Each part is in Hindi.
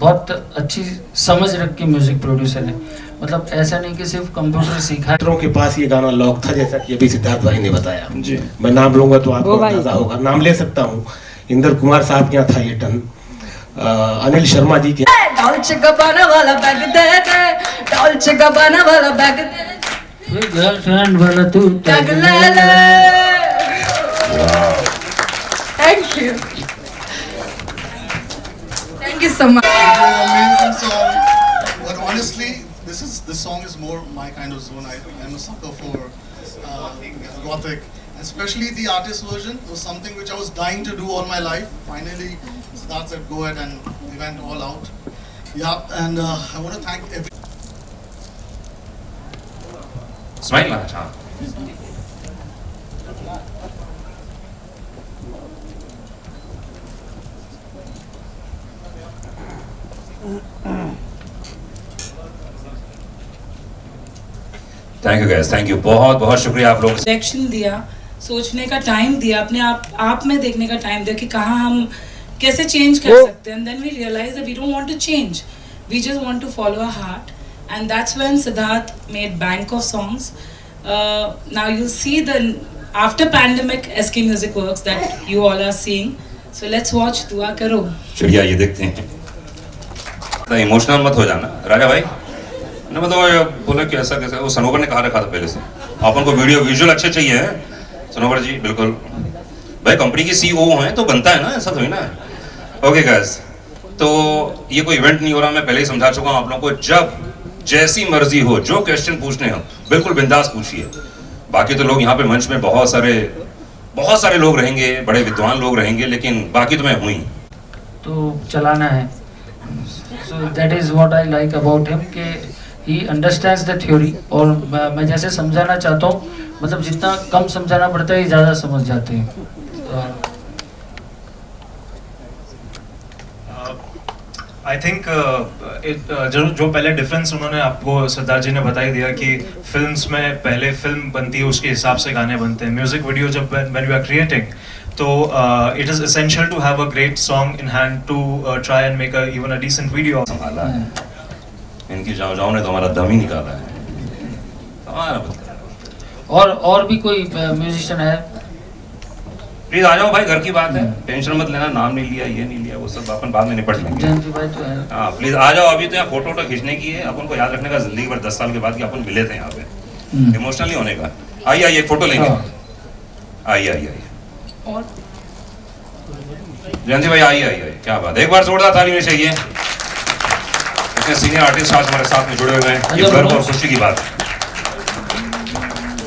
बहुत अच्छी समझ रख के म्यूजिक प्रोड्यूसर है। मतलब ऐसा नहीं कि सिर्फ कंप्यूटर सीखा है। के पास ये गाना लॉक था, जैसा कि अभी सिद्धार्थ भाई ने बताया जी। मैं नाम लूंगा तो आपको अंदाजा होगा, नाम ले सकता हूँ। इंद्र कुमार साहब के यहाँ था ये टन, अनिल शर्मा जी के डॉल्चे गबाना वाला बैग दे दे, डॉल्चे गबाना वाला बैग दे दे, गर्लफ्रेंड वाला तू टैग ले ले। Thank you. Thank you so much. Amazing song, but honestly, this song is more my kind of zone. I'm a sucker for gothic, especially the artist version was something which I was dying to do all my life. Finally, Siddharth said go ahead and we went all out. Yeah, and I want to thank everyone. Smile na cha. Thank you gas, thank you, बहुत बहुत शुक्रिया आप लोग। डायरेक्शन दिया, सोचने का टाइम दिया, अपने आप में देखने का टाइम दिया कि कहाँ हम कैसे चेंज कर सकते हैं। Then we realize that we don't want to change, we just want to follow our heart, and that's when Siddharth made bank of songs. Now you see the after pandemic SK music works that you all are seeing, so let's watch, दुआ करो। चलिए ये देखते हैं। इमोशनल मत हो जाना राजा भाई ने मतलब बोला कि ऐसा कैसा, वो सनोवर ने कहा रखा था पहले से अपन को वीडियो विजुअल अच्छे चाहिए हैं। सनोवर जी बिल्कुल भाई कंपनी की सीईओ हैं तो बनता है ना, ऐसा थोड़ी ना है। ओके गाइस, तो ये कोई इवेंट नहीं हो रहा, मैं पहले ही समझा चुका हूँ आप लोगों को। जब जैसी मर्जी हो, जो क्वेश्चन पूछने हो बिल्कुल बिंदास पूछिए। बाकी तो लोग यहाँ पे मंच में बहुत सारे लोग रहेंगे, बड़े विद्वान लोग रहेंगे, लेकिन बाकी तो मैं हूँ ही। तो चलाना है। So that is what I like about him कि ही अंडरस्टैंड्स द थ्योरी। और मैं जैसे समझाना चाहता हूँ, मतलब जितना कम समझाना पड़ता है ज़्यादा समझ जाते हैं। आई थिंक जो पहले डिफरेंस उन्होंने आपको सिद्धार्थ जी ने बता ही दिया कि फिल्म्स में पहले फिल्म बनती है, उसके हिसाब से गाने बनते हैं। म्यूजिक वीडियो जब व्हेन यू आर क्रिएटिंग, तो it is essential to have a great song in hand to try and make even a decent video. संभाला है इनकी जाओ ने तो हमारा दम ही निकाला है। और भी कोई म्यूजिशियन है? प्लीज आ जाओ भाई, घर की बात है, टेंशन मत लेना। नाम नहीं लिया, ये नहीं लिया, वो सब अपन बाद में निपट लेंगे। जयंती भाई तो है। हाँ प्लीज आ जाओ, अभी तो यहाँ फोटो खींचने की है। अपन को याद रखने का जिंदगी भर 10 साल के बाद कि अपन मिले थे यहाँ पे, इमोशनली होने का। आइए एक फोटो लेंगे। आइए जयंती भाई आइए। क्या बात है, एक बार जोरदार ताली में चाहिए। इतने सीनियर आर्टिस्ट आज हमारे साथ में जुड़े हुए हैं, ये गर्व और खुशी की बात है।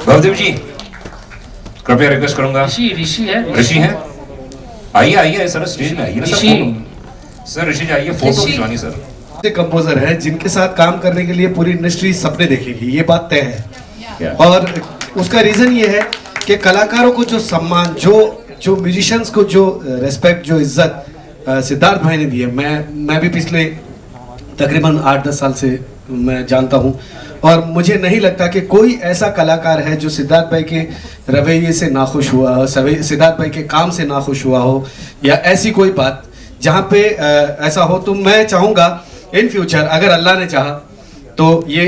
भवदेव जी कृपया रिक्वेस्ट करूंगा। ऋषि है, आइए सर, स्टेज में आइए सर। ऋषि जी आइए, फोटो खिंचवानी सर। कंपोजर है जिनके साथ काम करने के लिए पूरी इंडस्ट्री सपने देखेगी, ये बात तय है। और उसका रीजन ये है कि कलाकारों को जो सम्मान, जो म्यूजिशियंस को जो रेस्पेक्ट, जो इज्जत सिद्धार्थ भाई ने दी है, मैं भी पिछले तकरीबन 8-10 साल से मैं जानता हूँ, और मुझे नहीं लगता कि कोई ऐसा कलाकार है जो सिद्धार्थ भाई के रवैये से नाखुश हुआ हो, सिद्धार्थ भाई के काम से नाखुश हुआ हो, या ऐसी कोई बात जहाँ पे ऐसा हो। तो मैं चाहूँगा इन फ्यूचर, अगर अल्लाह ने चाहा, तो ये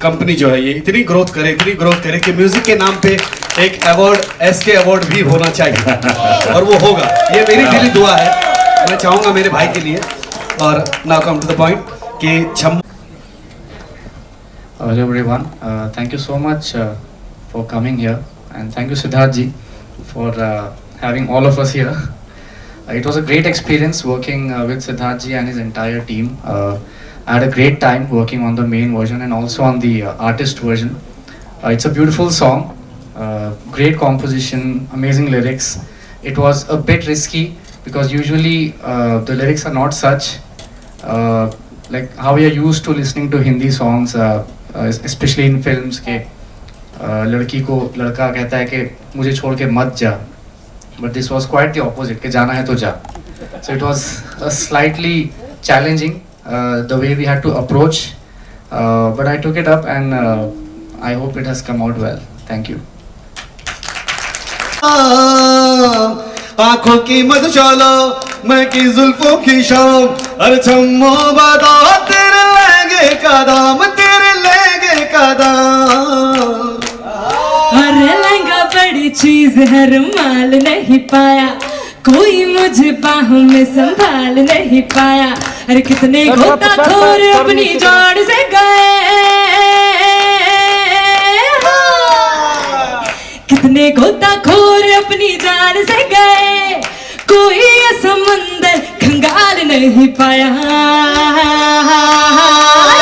कंपनी जो है ये इतनी ग्रोथ करे कि म्यूजिक के नाम पे एक अवार्ड, एसके अवार्ड भी होना चाहिए, और वो होगा। ये मेरी दिली दुआ है, मैं चाहूँगा मेरे भाई के लिए। और now come to the point कि Hello everyone, thank you so much for coming here, and thank you Siddharth ji for having all of us here. It was a great experience working with Siddharth ji and his entire team. I had a great time working on the main version and also on the artist version. It's a beautiful song, great composition, amazing lyrics. It was a bit risky because usually the lyrics are not such like how we are used to listening to Hindi songs, especially in films के लड़की को लड़का कहता है कि मुझे छोड़ के मत जा, but this was quite the opposite, कि जाना है तो जा. So it was a slightly challenging the way we had to approach, but I took it up and I hope it has come out well. Thank you. आंखों की मधुशाला मैं की जुल्फों की शाम, अरे छम्मो बता तेरे लहंगे का दाम, तेरे लहंगे का दाम। अरे लहंगा बड़ी चीज है, रुमाल नहीं पाया कोई मुझे बाहों में संभाल नहीं पाया। अरे कितने गोताखोर अपनी जान से गए, कितने गोताखोर अपनी जान से गए, कोई ये समंदर खंगाल नहीं पाया।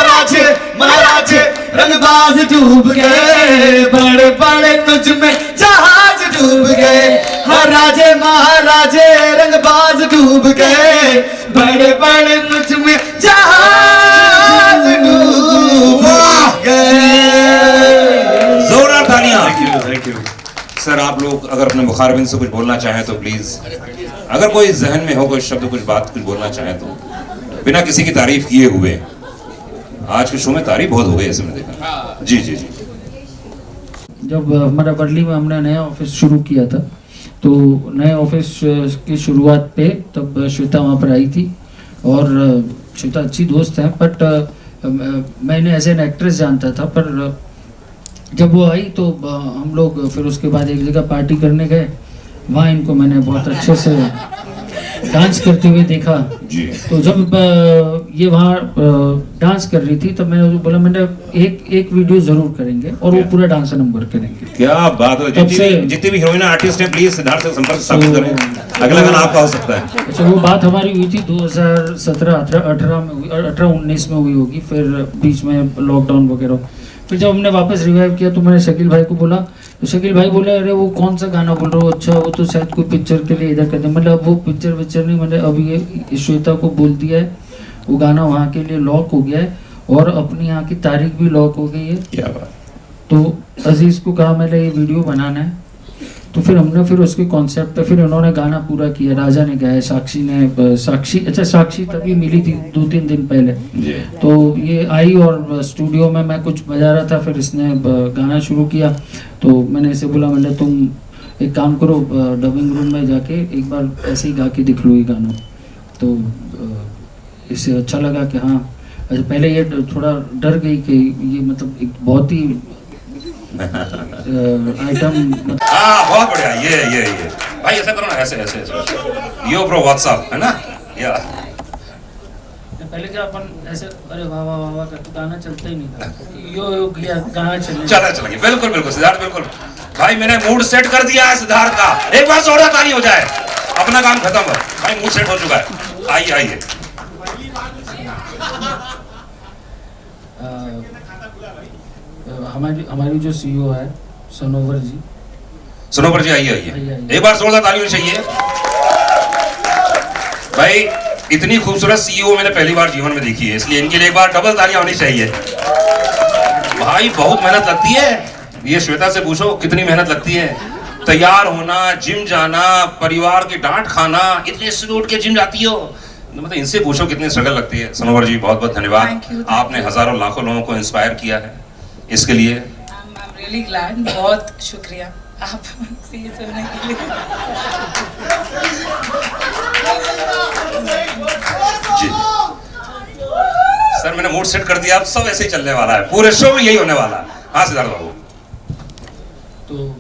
राजे महाराजे रंगबाज डूब गए, बड़े बड़े तुझ में जहाज डूब गए। हर राजे महाराजे रंगबाज डूब गए, बड़े बड़े तुझ में जहाज डूब गए। जोरदार तालियां। Thank you. सर आप लोग अगर अपने मुखारबिन से कुछ बोलना चाहें तो प्लीज, अगर कोई जहन में हो कोई शब्द कुछ बात कुछ बोलना चाहें तो, बिना किसी की तारीफ किए हुए। आज के शो में तारीफ बहुत हो गई ऐसे में देखा। जी जी जी। जब हमारा वर्ली में हमने नया ऑफिस शुरू किया था, तो नए ऑफिस की शुरुआत पे तब श्वेता वहाँ पर आई थी, और श्वेता अच्छी दोस्त है, बट मैंने एज एन एक्ट्रेस जानता था। पर जब वो आई तो हम लोग फिर उसके बाद एक जगह पार्टी करने गए, वहाँ इनको मैंने बहुत अच्छे से डांस करते हुए देखा जी। तो जब ये वहाँ डांस कर रही थी तब मैंने बोला, मैंने एक वीडियो जरूर करेंगे और वो पूरा डांस नंबर करेंगे। क्या बात है। जितनी भी हीरोइन आर्टिस्ट हैं प्लीज सिद्धार्थ से संपर्क स्थापित करें, अगला गाना आपका हो सकता है। अच्छा, वो बात हमारी हुई थी 2017-18 में हुई, 18-19 में हुई होगी, फिर बीच में लॉकडाउन वगैरह। फिर जब हमने वापस रिवाइव किया तो मैंने शकील भाई को बोला, तो शकील भाई बोले, अरे वो कौन सा गाना बोल रहे हो, अच्छा वो तो शायद कोई पिक्चर के लिए इधर कर दे। मतलब वो पिक्चर नहीं, मैंने अभी ये श्वेता को बोल दिया है, वो गाना वहाँ के लिए लॉक हो गया है और अपनी यहाँ की तारीख भी लॉक हो गई है। क्या बात। तो अजीज़ को कहा मैंने ये वीडियो बनाना है, तो फिर हमने फिर उसके कॉन्सेप्ट पे फिर उन्होंने गाना पूरा किया, राजा ने गाया, साक्षी तभी मिली थी 2-3 दिन पहले। तो ये आई और स्टूडियो में मैं कुछ बजा रहा था, फिर इसने गाना शुरू किया। तो मैंने इसे बोला, मैंने तुम एक काम करो, डबिंग रूम में जाके एक बार ऐसे ही गा के दिख लो ये गाना। तो इसे अच्छा लगा कि हाँ, पहले ये थोड़ा डर गई कि ये मतलब एक बहुत ही आइटम। हाँ बहुत बढ़िया। ये भाई ऐसा करो ना, ऐसे यो ब्रो व्हाट्सएप है ना, या पहले क्या अपन ऐसे अरे वाह वाह वाह करके गाना चलता ही नहीं था, यो गया गाना चला गया। बिल्कुल सिद्धार्थ बिल्कुल। भाई मैंने मूड सेट कर दिया है सिद्धार्थ का, एक बार जोरदार ताली हो जाए, अपना काम खत्म है भाई, मूड सेट हो चुका है। आइए हमारी जो सीईओ है सनोवर जी आइए। एक बार जोरदार ताली होनी चाहिए भाई। इतनी खूबसूरत सीईओ मैंने पहली बार जीवन में देखी है, इसलिए इनके लिए एक बार डबल तालियां होनी चाहिए। भाई बहुत मेहनत लगती है, ये श्वेता से पूछो कितनी मेहनत लगती है। तैयार होना, जिम जाना, परिवार की डांट खाना, इतने सुबह उठ के जिम जाती हो, मतलब इनसे पूछो कितनी स्ट्रगल लगती है। सनोवर जी बहुत बहुत धन्यवाद, आपने हजारों लाखों लोगों को इंस्पायर किया है, इसके लिए I'm really glad, बहुत शुक्रिया आपसे ये सुनने के लिए। जी सर, मैंने मूड सेट कर दिया, अब सब ऐसे ही चलने वाला है, पूरे शो में यही होने वाला है। हाँ सिद्धार्थ बाबू। तो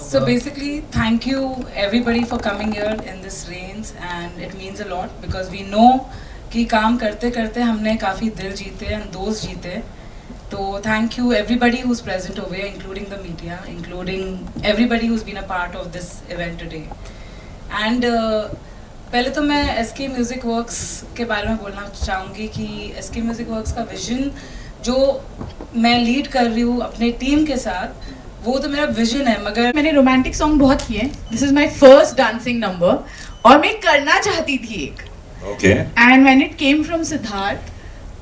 So basically, thank you everybody for coming here in this rains, and it means a lot because we know कि काम करते करते हमने काफ़ी दिल जीते and दोस्त जीते। तो thank you everybody who's present over here, including the media, including everybody who's been a part of this event today. And पहले तो मैं SK Music Works के बारे में बोलना चाहूँगी कि SK Music Works का विजन जो मैं लीड कर रही हूँ अपने टीम के साथ, वो तो मेरा विजन है। मगर मैंने रोमांटिक सॉन्ग बहुत किए, this is my first dancing number, और मैं करना चाहती थी एक, okay, and when it came from Siddharth,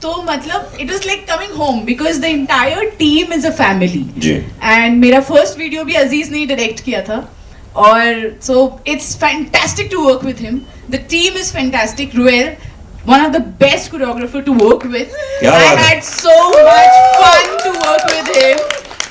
तो मतलब it was like coming home because the entire team is a family जी। एंड मेरा फर्स्ट वीडियो भी अजीज ने ही डायरेक्ट किया था, और so it's fantastic to work with him, the team is fantastic, रुएल one of the best choreographer to work with. I had so much fun to work with him.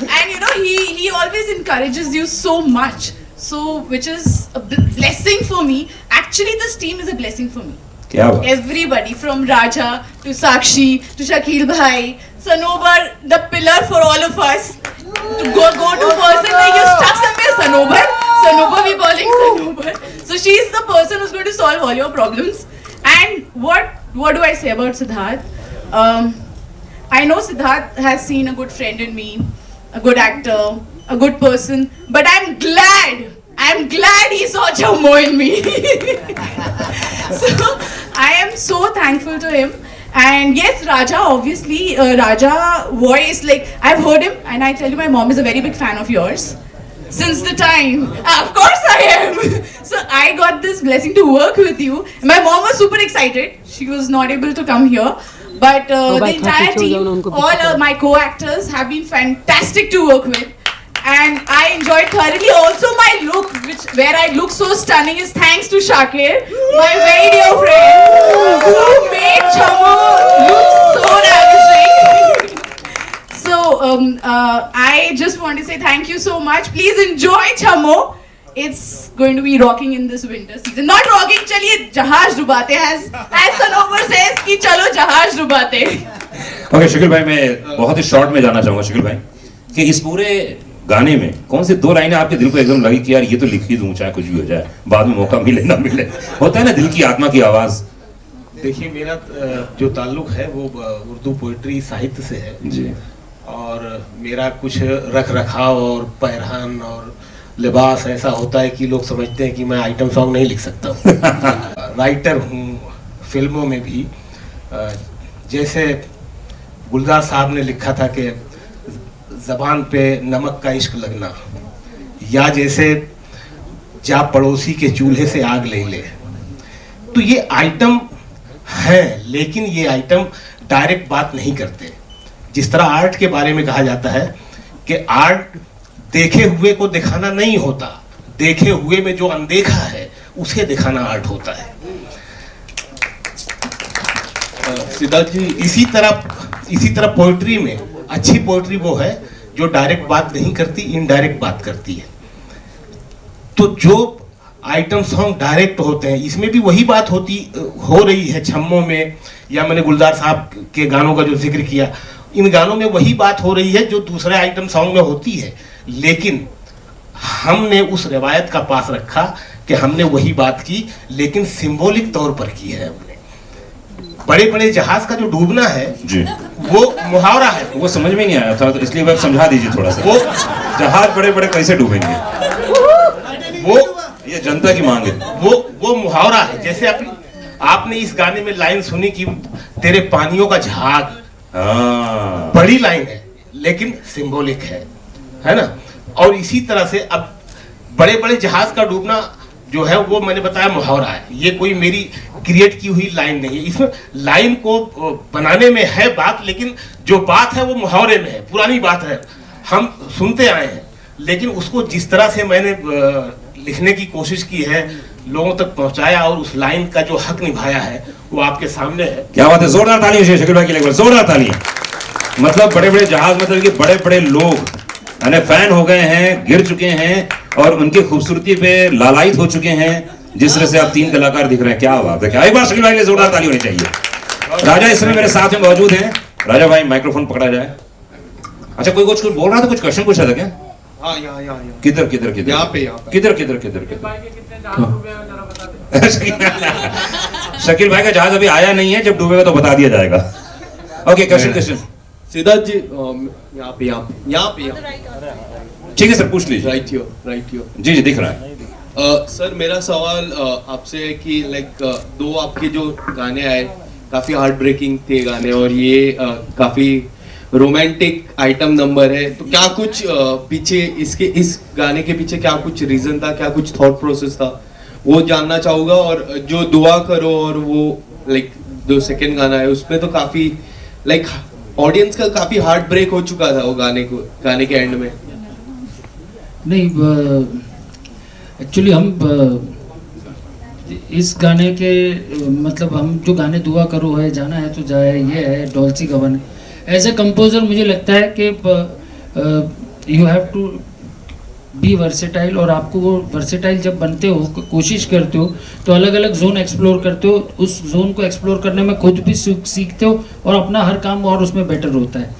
And you know, he always encourages you so much. So, which is a blessing for me. Actually, this team is a blessing for me. क्या बात? Everybody from Raja to Sakshi to Shakil Bhai, Sanobar, the pillar for all of us. To go to person like you're stuck somewhere, Sanobar we calling Sanobar. So she's the person who's going to solve all your problems. And what do I say about Siddharth? I know Siddharth has seen a good friend in me, a good actor, a good person, but I'm glad he saw Chammo in me. So I am so thankful to him. And yes, Raja, obviously, Raja voice, like I've heard him, and I tell you, my mom is a very big fan of yours. Since the time, of course I am. So I got this blessing to work with you. My mom was super excited. She was not able to come here. But the entire team, all my co-actors have been fantastic to work with. And I enjoyed thoroughly. Also my look, where I look so stunning, is thanks to Shakir, my very dear friend, who made Chammo look so ravishing. So I just want to say thank you so much. Please enjoy Chammo. It's going to be rocking in this winter season. Not rocking, चलिए जहाज डुबाते हैं. As Sanobar says कि चलो जहाज डुबाते. ओके शकील भाई, मैं बहुत ही शॉर्ट में जाना चाहूंगा शकील भाई कि इस पूरे गाने में कौन सी दो लाइनें आपके दिल को एकदम लगी कि यार ये तो लिख ही दूं, चाहे कुछ भी हो जाए, बाद में मौका मिले ना मिले, होता है ना दिल की आत्मा की आवाज. देखिए, मेरा जो ताल्लुक है वो उर्दू पोइट्री साहित्य से है जी. और मेरा कुछ रख रखाव और पहरान और लिबास ऐसा होता है कि लोग समझते हैं कि मैं आइटम सॉन्ग नहीं लिख सकता हूँ. राइटर हूँ फिल्मों में भी. जैसे गुलजार साहब ने लिखा था कि ज़बान पे नमक का इश्क लगना, या जैसे जा पड़ोसी के चूल्हे से आग ले ले. तो ये आइटम हैं, लेकिन ये आइटम डायरेक्ट बात नहीं करते. जिस तरह आर्ट के बारे में कहा जाता है कि आर्ट देखे हुए को दिखाना नहीं होता, देखे हुए में जो अनदेखा है उसे दिखाना आर्ट होता है. सिद्धार्थ जी, इसी तरह पोइट्री में अच्छी पोइट्री वो है जो डायरेक्ट बात नहीं करती, इनडायरेक्ट बात करती है. तो जो आइटम सॉन्ग डायरेक्ट होते हैं, इसमें भी वही बात हो रही है. छम्मो में, या मैंने गुलजार साहब के गानों का जो जिक्र किया, इन गानों में वही बात हो रही है जो दूसरे आइटम सॉन्ग में होती है. लेकिन हमने उस रिवायत का पास रखा कि हमने वही बात की, लेकिन सिंबॉलिक तौर पर की है. हमने बड़े बड़े जहाज का जो डूबना है जी, वो मुहावरा है. वो समझ में नहीं आया था, तो इसलिए आप समझा दीजिए थोड़ा सा. वो जहाज बड़े बड़े कैसे डूबेंगे, वो ये जनता की मांग है. वो मुहावरा है. जैसे आपने इस गाने में लाइन सुनी कि तेरे पानियों का झाग, बड़ी लाइन है लेकिन सिंबॉलिक है ना. और इसी तरह से अब बड़े बड़े जहाज का डूबना जो है वो मैंने बताया मुहावरा है. ये कोई मेरी क्रिएट की हुई लाइन नहीं है. इसमें लाइन को बनाने में है बात, लेकिन जो बात है वो मुहावरे में है, पुरानी बात है, हम सुनते आए हैं. लेकिन उसको जिस तरह से मैंने लिखने की कोशिश की है, लोगों तक पहुंचाया और उस लाइन का जो हक निभाया है वो आपके सामने है. क्या बात है, जोरदार ताली हो शकील भाई के लिए, जोरदार ताली. मतलब बड़े बड़े जहाज, मतलब कि बड़े बड़े लोग फैन हो गए हैं, गिर चुके हैं और उनकी खूबसूरती पे लालायित हो चुके हैं. जिस तरह से आप तीन कलाकार दिख रहे हैं, क्या बात है. क्या एक बार शकील भाई के लिए जोरदार ताली होनी चाहिए. राजा इस समय मेरे साथ में मौजूद हैं. राजा भाई माइक्रोफोन पकड़ा जाए. अच्छा, कोई कुछ बोल रहा था, कुछ क्वेश्चन पूछा था क्या? हाँ, यहाँ किधर यहाँ पे किधर शकील भाई का जहाज अभी आया नहीं है, जब डूबेगा तो बता दिया जाएगा. ओके, क्वेश्चन सिद्धार्थ जी, यहाँ पे ठीक है सर, पूछ लीजिए. Right here. जी दिख रहा है. सर, मेरा सवाल आपसे है कि लाइक दो आपके जो गाने आए काफी हार्ट ब्रेकिंग थे गाने, और ये काफी रोमांटिक आइटम नंबर है. तो क्या कुछ पीछे इस गाने के पीछे क्या कुछ रीजन था, क्या कुछ थॉट प्रोसेस था, वो जानना चाहूंगा. और जो दुआ करो और वो लाइक जो सेकंड गाना है उसमें तो काफी लाइक ऑडियंस का काफी हार्ट ब्रेक हो चुका था वो गाने के एंड में. नहीं, एक्चुअली हम इस गाने के मतलब हम जो गाने दुआ करो है, जाना है तो जाए, ये है डॉल्ची गवन. एज ए कंपोजर मुझे लगता है कि you have to be versatile, और आपको वो वर्सेटाइल जब बनते हो, कोशिश करते हो, तो अलग अलग जोन एक्सप्लोर करते हो, उस जोन को एक्सप्लोर करने में खुद भी सीखते हो और अपना हर काम और उसमें बेटर होता है.